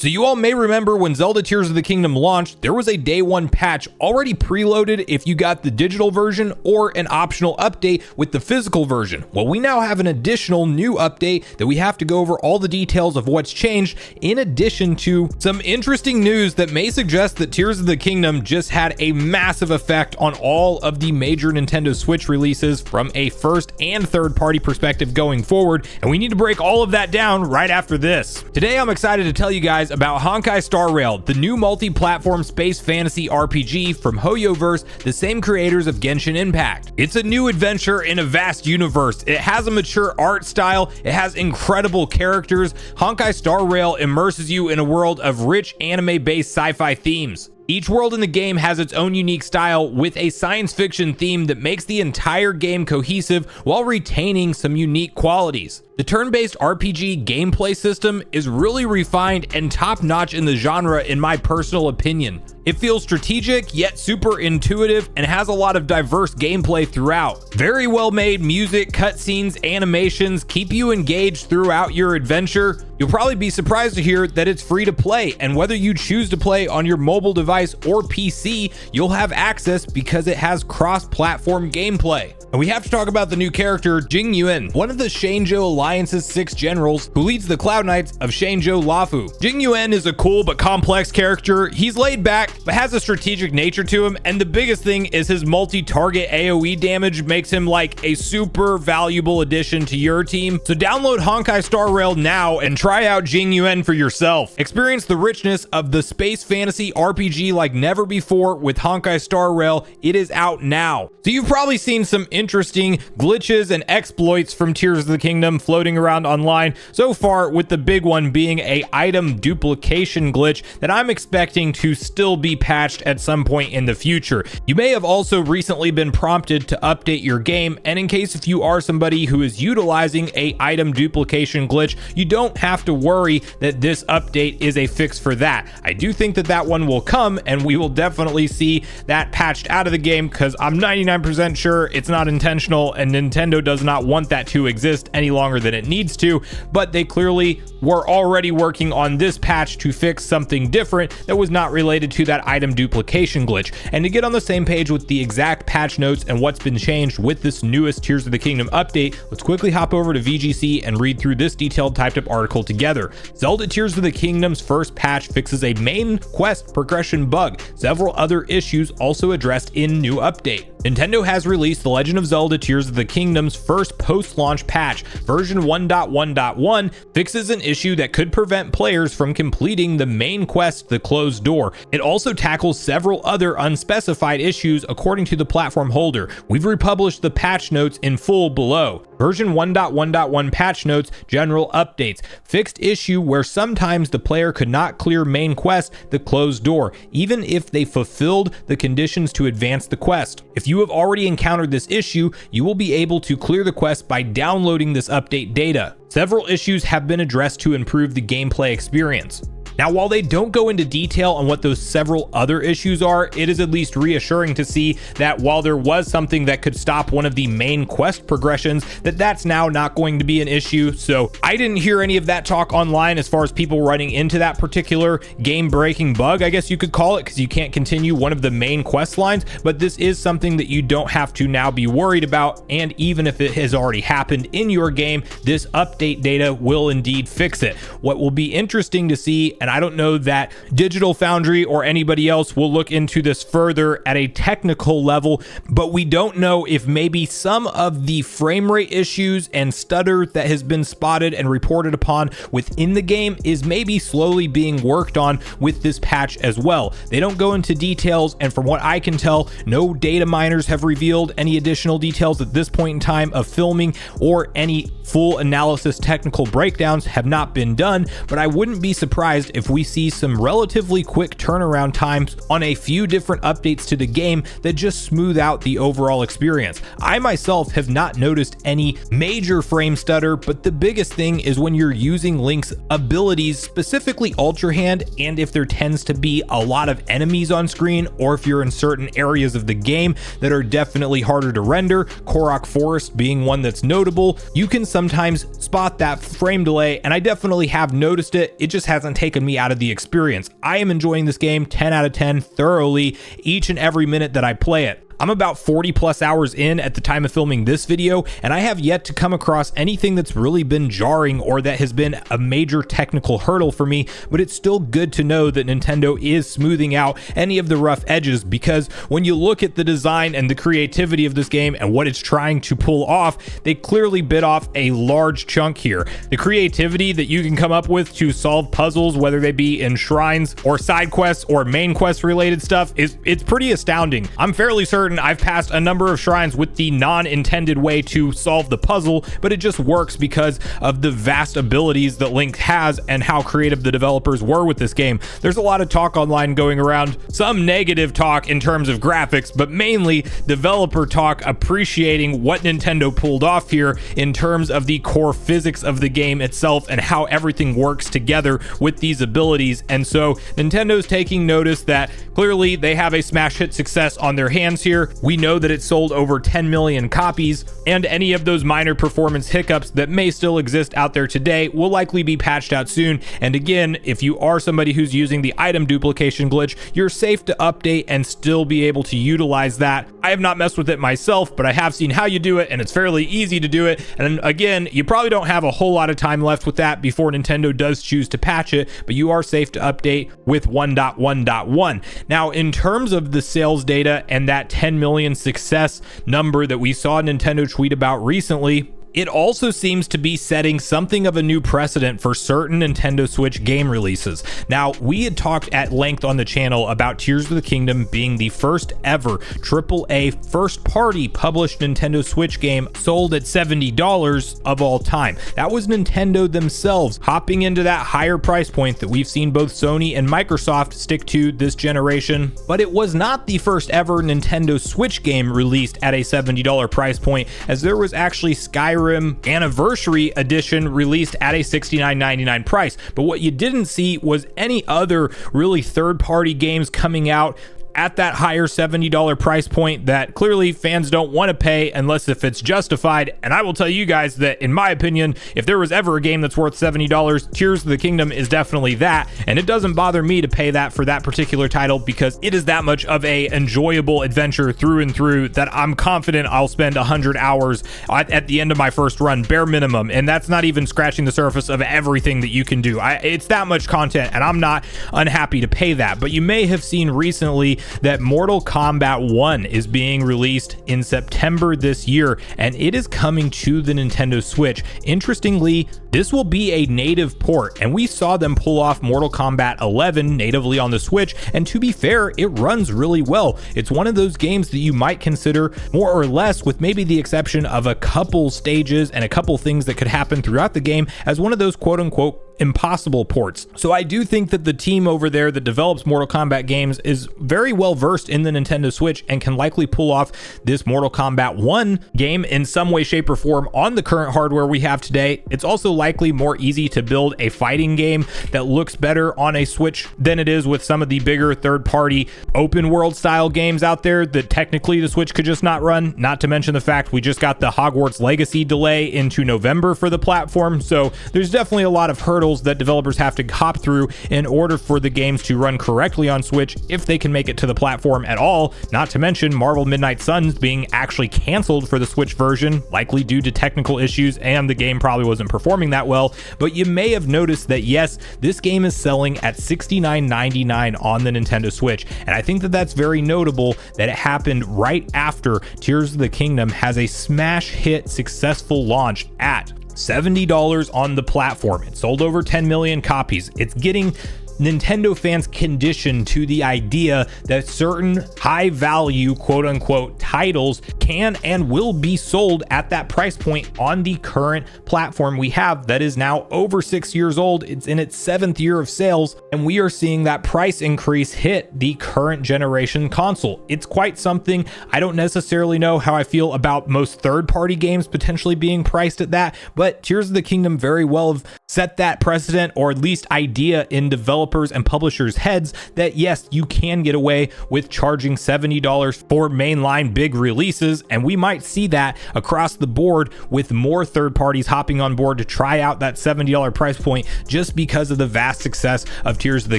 So you all may remember when Zelda Tears of the Kingdom launched, there was a day one patch already preloaded if you got the digital version or an optional update with the physical version. Well, we now have an additional new update that we have to go over all the details of what's changed, in addition to some interesting news that may suggest that Tears of the Kingdom just had a massive effect on all of the major Nintendo Switch releases from a first and third party perspective going forward, and we need to break all of that down right after this. Today I'm excited to tell you guys about Honkai Star Rail, the new multi-platform space fantasy RPG from HoYoverse, the same creators of Genshin Impact. It's a new adventure in a vast universe. It has a mature art style, it has incredible characters. Honkai Star Rail immerses you in a world of rich anime-based sci-fi themes. Each world in the game has its own unique style with a science fiction theme that makes the entire game cohesive while retaining some unique qualities. The turn-based RPG gameplay system is really refined and top-notch in the genre in my personal opinion. It feels strategic yet super intuitive and has a lot of diverse gameplay throughout. Very well made music, cutscenes, animations keep you engaged throughout your adventure. You'll probably be surprised to hear that it's free to play, and whether you choose to play on your mobile device or PC, you'll have access because it has cross-platform gameplay. And we have to talk about the new character, Jing Yuan, one of the Shenzhou Alliance's 6 generals who leads the Cloud Knights of Shenzhou Luofu. Jing Yuan is a cool but complex character. He's laid back, but has a strategic nature to him, and the biggest thing is his multi-target AoE damage makes him like a super valuable addition to your team. So download Honkai Star Rail now and try out Jing Yuan for yourself. Experience the richness of the space fantasy RPG like never before with Honkai Star Rail. It is out now. So you've probably seen some interesting glitches and exploits from Tears of the Kingdom floating around online so far, with the big one being a item duplication glitch that I'm expecting to still be patched at some point in the future. You may have also recently been prompted to update your game, and in case if you are somebody who is utilizing a item duplication glitch, you don't have to worry that this update is a fix for that. I do think that that one will come, and we will definitely see that patched out of the game because I'm 99% sure it's not intentional and Nintendo does not want that to exist any longer than it needs to, but they clearly were already working on this patch to fix something different that was not related to that item duplication glitch. And to get on the same page with the exact patch notes and what's been changed with this newest Tears of the Kingdom update, let's quickly hop over to VGC and read through this detailed typed up article together. Zelda Tears of the Kingdom's first patch fixes a main quest progression bug. Several other issues also addressed in new update. Nintendo has released The Legend of Zelda Tears of the Kingdom's first post-launch patch. Version 1.1.1 fixes an issue that could prevent players from completing the main quest, The Closed Door. It also tackles several other unspecified issues according to the platform holder. We've republished the patch notes in full below. Version 1.1.1 patch notes, general updates. Fixed issue where sometimes the player could not clear main quest, The Closed Door, even if they fulfilled the conditions to advance the quest. If you have already encountered this issue, you will be able to clear the quest by downloading this update data. Several issues have been addressed to improve the gameplay experience. Now, while they don't go into detail on what those several other issues are, it is at least reassuring to see that while there was something that could stop one of the main quest progressions, that's now not going to be an issue. So I didn't hear any of that talk online as far as people running into that particular game-breaking bug, I guess you could call it, because you can't continue one of the main quest lines, but this is something that you don't have to now be worried about, and even if it has already happened in your game, this update data will indeed fix it. What will be interesting to see, and I don't know that Digital Foundry or anybody else will look into this further at a technical level, but we don't know if maybe some of the frame rate issues and stutter that has been spotted and reported upon within the game is maybe slowly being worked on with this patch as well. They don't go into details, and from what I can tell, no data miners have revealed any additional details at this point in time of filming, or any full analysis technical breakdowns have not been done, but I wouldn't be surprised if we see some relatively quick turnaround times on a few different updates to the game that just smooth out the overall experience. I myself have not noticed any major frame stutter, but the biggest thing is when you're using Link's abilities, specifically Ultra Hand, and if there tends to be a lot of enemies on screen, or if you're in certain areas of the game that are definitely harder to render, Korok Forest being one that's notable, you can sometimes spot that frame delay, and I definitely have noticed it. It just hasn't taken taken me out of the experience. I am enjoying this game 10 out of 10 thoroughly each and every minute that I play it. I'm about 40 plus hours in at the time of filming this video, and I have yet to come across anything that's really been jarring or that has been a major technical hurdle for me, but it's still good to know that Nintendo is smoothing out any of the rough edges, because when you look at the design and the creativity of this game and what it's trying to pull off, they clearly bit off a large chunk here. The creativity that you can come up with to solve puzzles, whether they be in shrines or side quests or main quest related stuff, it's pretty astounding. I'm fairly certain I've passed a number of shrines with the non-intended way to solve the puzzle, but it just works because of the vast abilities that Link has and how creative the developers were with this game. There's a lot of talk online going around, some negative talk in terms of graphics, but mainly developer talk appreciating what Nintendo pulled off here in terms of the core physics of the game itself and how everything works together with these abilities. And so Nintendo's taking notice that clearly they have a smash hit success on their hands here. We know that it sold over 10 million copies, and any of those minor performance hiccups that may still exist out there today will likely be patched out soon. And again, if you are somebody who's using the item duplication glitch, you're safe to update and still be able to utilize that. I have not messed with it myself, but I have seen how you do it, and it's fairly easy to do it. And again, you probably don't have a whole lot of time left with that before Nintendo does choose to patch it, but you are safe to update with 1.1.1. Now, in terms of the sales data and that 10 million success number that we saw Nintendo tweet about recently, it also seems to be setting something of a new precedent for certain Nintendo Switch game releases. Now, we had talked at length on the channel about Tears of the Kingdom being the first ever AAA first-party published Nintendo Switch game sold at $70 of all time. That was Nintendo themselves hopping into that higher price point that we've seen both Sony and Microsoft stick to this generation. But it was not the first ever Nintendo Switch game released at a $70 price point, as there was actually Skyrim Anniversary Edition released at a $69.99 price. But what you didn't see was any other really third-party games coming out at that higher $70 price point that clearly fans don't want to pay unless if it's justified. And I will tell you guys that, in my opinion, if there was ever a game that's worth $70, Tears of the Kingdom is definitely that. And it doesn't bother me to pay that for that particular title, because it is that much of a enjoyable adventure through and through that I'm confident I'll spend 100 hours at the end of my first run, bare minimum. And that's not even scratching the surface of everything that you can do. It's that much content, and I'm not unhappy to pay that. But you may have seen recently that Mortal Kombat 1 is being released in September this year, and it is coming to the Nintendo Switch. Interestingly, this will be a native port, and we saw them pull off Mortal Kombat 11 natively on the Switch, and to be fair, it runs really well. It's one of those games that you might consider more or less, with maybe the exception of a couple stages and a couple things that could happen throughout the game, as one of those quote-unquote impossible ports. So I do think that the team over there that develops Mortal Kombat games is very well versed in the Nintendo Switch and can likely pull off this Mortal Kombat 1 game in some way, shape, or form on the current hardware we have today. It's also likely more easy to build a fighting game that looks better on a Switch than it is with some of the bigger third-party open world style games out there that technically the Switch could just not run. Not to mention the fact we just got the Hogwarts Legacy delay into November for the platform. So there's definitely a lot of hurdles that developers have to hop through in order for the games to run correctly on Switch, if they can make it to the platform at all. Not to mention Marvel Midnight Suns being actually canceled for the Switch version, likely due to technical issues, and the game probably wasn't performing that well. But you may have noticed that yes, this game is selling at $69.99 on the Nintendo Switch, and I think that that's very notable that it happened right after Tears of the Kingdom has a smash hit successful launch at $70 on the platform. It sold over 10 million copies. It's getting Nintendo fans conditioned to the idea that certain high value quote unquote titles can and will be sold at that price point on the current platform we have that is now over 6 years old. It's in its 7th year of sales, and we are seeing that price increase hit the current generation console. It's quite something. I don't necessarily know how I feel about most third-party games potentially being priced at that, but Tears of the Kingdom very well have set that precedent, or at least idea, in development developers and publishers' heads that yes, you can get away with charging $70 for mainline big releases, and we might see that across the board with more third parties hopping on board to try out that $70 price point just because of the vast success of Tears of the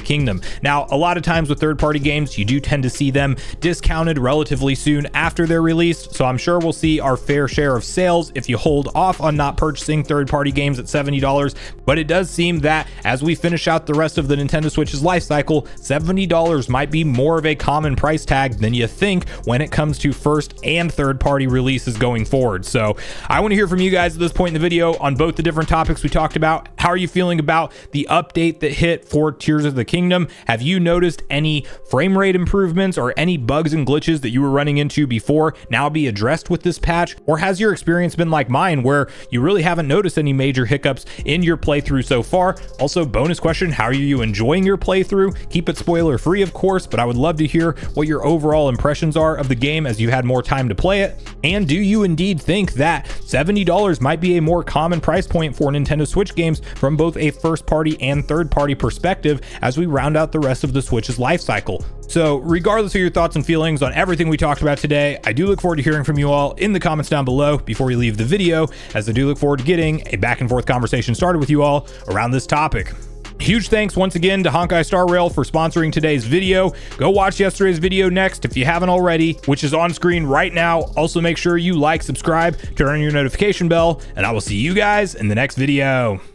Kingdom. Now, a lot of times with third-party games, you do tend to see them discounted relatively soon after they're released, so I'm sure we'll see our fair share of sales if you hold off on not purchasing third-party games at $70, but it does seem that as we finish out the rest of the Nintendo Switch's life cycle, $70 might be more of a common price tag than you think when it comes to first and third-party releases going forward. So I want to hear from you guys at this point in the video on both the different topics we talked about. How are you feeling about the update that hit for Tears of the Kingdom? Have you noticed any frame rate improvements or any bugs and glitches that you were running into before now be addressed with this patch? Or has your experience been like mine where you really haven't noticed any major hiccups in your playthrough so far? Also, bonus question, how are you enjoying your playthrough? Keep it spoiler free, of course, but I would love to hear what your overall impressions are of the game as you had more time to play it. And do you indeed think that $70 might be a more common price point for Nintendo Switch games from both a first party and third party perspective as we round out the rest of the Switch's life cycle? So regardless of your thoughts and feelings on everything we talked about today, I do look forward to hearing from you all in the comments down below before we leave the video, as I do look forward to getting a back and forth conversation started with you all around this topic. Huge thanks once again to Honkai Star Rail for sponsoring today's video. Go watch yesterday's video next if you haven't already, which is on screen right now. Also make sure you like, subscribe, turn on your notification bell, and I will see you guys in the next video.